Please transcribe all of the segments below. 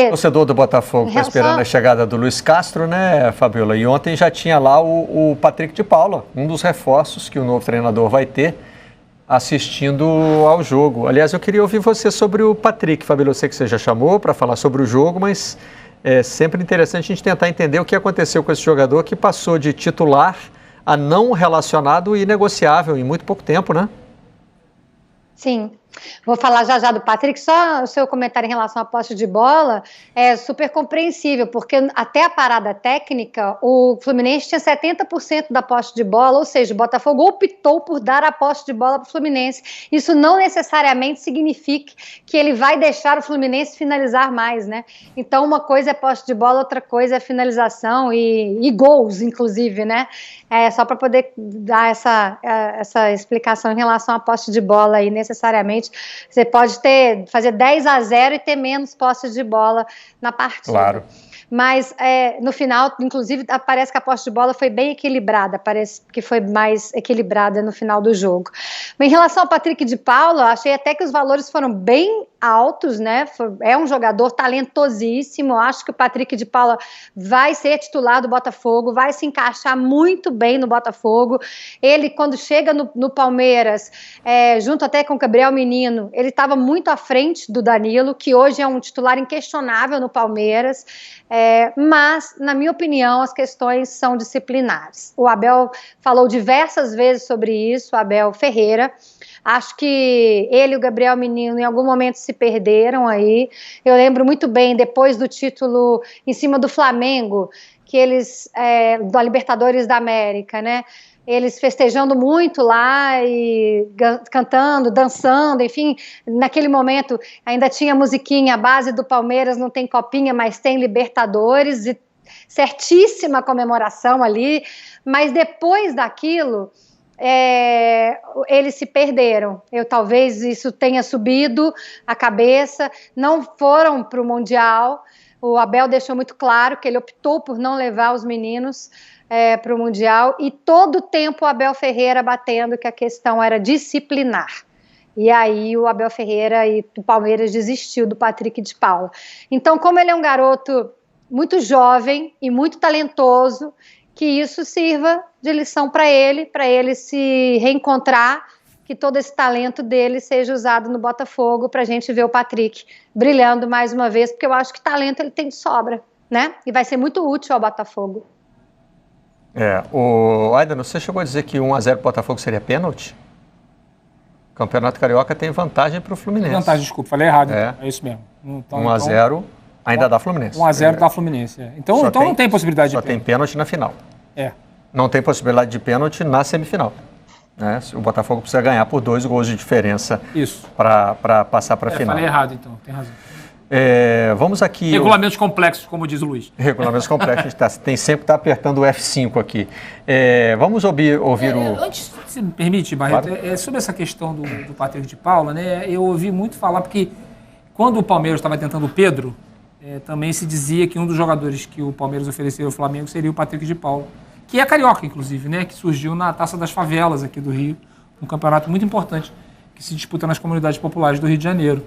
Torcedor do Botafogo está esperando a chegada do Luiz Castro, né, Fabiola? E ontem já tinha lá o Patrick de Paula, um dos reforços que o novo treinador vai ter assistindo ao jogo. Aliás, eu queria ouvir você sobre o Patrick, Fabiola. Eu sei que você já chamou para falar sobre o jogo, mas é sempre interessante a gente tentar entender o que aconteceu com esse jogador que passou de titular a não relacionado e negociável em muito pouco tempo, né? Sim. Vou falar já do Patrick, só o seu comentário em relação à posse de bola é super compreensível, porque até a parada técnica, o Fluminense tinha 70% da posse de bola, ou seja, o Botafogo optou por dar a posse de bola para o Fluminense. Isso não necessariamente significa que ele vai deixar o Fluminense finalizar mais, né? Então, uma coisa é posse de bola, outra coisa é finalização e gols, inclusive, né? Só para poder dar essa explicação em relação à posse de bola aí, necessariamente. Você pode fazer 10-0 e ter menos posse de bola na partida. Claro. Mas no final, inclusive, parece que a posse de bola foi bem equilibrada, parece que foi mais equilibrada no final do jogo. Mas em relação ao Patrick de Paula, achei até que os valores foram bem altos, né? É um jogador talentosíssimo. Acho que o Patrick de Paula vai ser titular do Botafogo, vai se encaixar muito bem no Botafogo. Ele, quando chega no Palmeiras, junto até com o Gabriel Menino, ele estava muito à frente do Danilo, que hoje é um titular inquestionável no Palmeiras. Mas, na minha opinião, as questões são disciplinares. O Abel falou diversas vezes sobre isso, o Abel Ferreira. Acho que ele e o Gabriel Menino em algum momento se perderam aí. Eu lembro muito bem, depois do título em cima do Flamengo, que eles, da Libertadores da América, né? Eles festejando muito lá e cantando, dançando, enfim, naquele momento ainda tinha musiquinha, a base do Palmeiras não tem copinha, mas tem Libertadores, e certíssima comemoração ali, mas depois daquilo, eles se perderam. Talvez isso tenha subido a cabeça, não foram para o Mundial. O Abel deixou muito claro que ele optou por não levar os meninos para o Mundial, e todo o tempo o Abel Ferreira batendo que a questão era disciplinar. E aí o Abel Ferreira e o Palmeiras desistiu do Patrick de Paula. Então, como ele é um garoto muito jovem e muito talentoso, que isso sirva de lição para ele se reencontrar, que todo esse talento dele seja usado no Botafogo para a gente ver o Patrick brilhando mais uma vez, porque eu acho que talento ele tem de sobra, né? E vai ser muito útil ao Botafogo. Aidano, você chegou a dizer que 1-0 para o Botafogo seria pênalti? O Campeonato Carioca tem vantagem para o Fluminense. Vantagem, desculpa, falei errado. É isso mesmo. Então, 1-0 ainda dá Fluminense. 1-0 dá Fluminense. Então não tem possibilidade de pênalti. Só tem pênalti na final. Não tem possibilidade de pênalti na semifinal. Né? O Botafogo precisa ganhar por 2 gols de diferença para passar para a final. Falei errado, então, tem razão. Vamos aqui... Regulamentos complexos, como diz o Luiz. Regulamentos complexos, a gente tem sempre que estar apertando o F5 aqui. Vamos ouvir o... Antes, se me permite, Barreto, claro. Sobre essa questão do Patrick de Paula, né, eu ouvi muito falar, porque quando o Palmeiras estava tentando o Pedro, também se dizia que um dos jogadores que o Palmeiras ofereceu ao Flamengo seria o Patrick de Paula, que é carioca, inclusive, né, que surgiu na Taça das Favelas aqui do Rio, um campeonato muito importante que se disputa nas comunidades populares do Rio de Janeiro.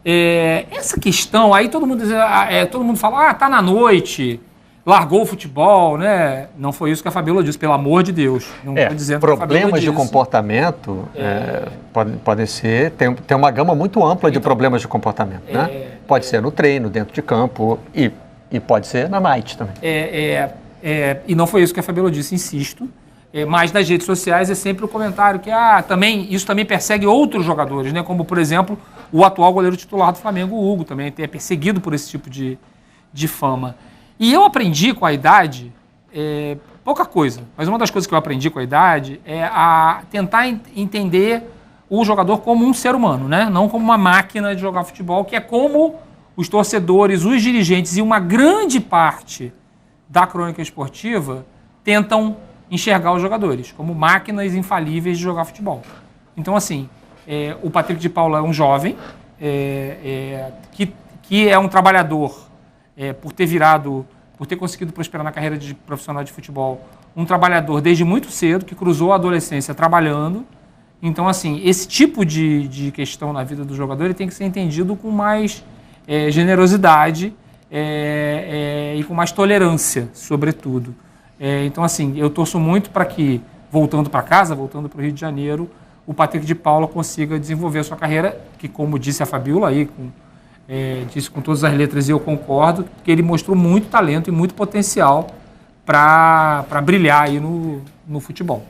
Essa questão, aí todo mundo fala, tá na noite, largou o futebol, né? Não foi isso que a Fabiola disse, pelo amor de Deus. Não estou dizendo problemas de comportamento podem ser, tem uma gama muito ampla de problemas de comportamento, né? Pode ser no treino, dentro de campo e pode ser na night também. E não foi isso que a Fabiola disse, insisto. Mas nas redes sociais é sempre o comentário que isso também persegue outros jogadores, né? Como, por exemplo, o atual goleiro titular do Flamengo, o Hugo, também é perseguido por esse tipo de fama. E eu aprendi com a idade, pouca coisa, mas uma das coisas que eu aprendi com a idade é a tentar entender o jogador como um ser humano, né? Não como uma máquina de jogar futebol, que é como os torcedores, os dirigentes e uma grande parte da crônica esportiva tentam enxergar os jogadores como máquinas infalíveis de jogar futebol. Então, assim, o Patrick de Paula é um jovem que é um trabalhador por ter conseguido prosperar na carreira de profissional de futebol, um trabalhador desde muito cedo, que cruzou a adolescência trabalhando. Então, assim, esse tipo de questão na vida do jogador ele tem que ser entendido com mais generosidade e com mais tolerância, sobretudo. Então, assim, eu torço muito para que, voltando para casa, voltando para o Rio de Janeiro, o Patrick de Paula consiga desenvolver a sua carreira, que, como disse a Fabiola aí, disse com todas as letras, e eu concordo, que ele mostrou muito talento e muito potencial para brilhar aí no futebol.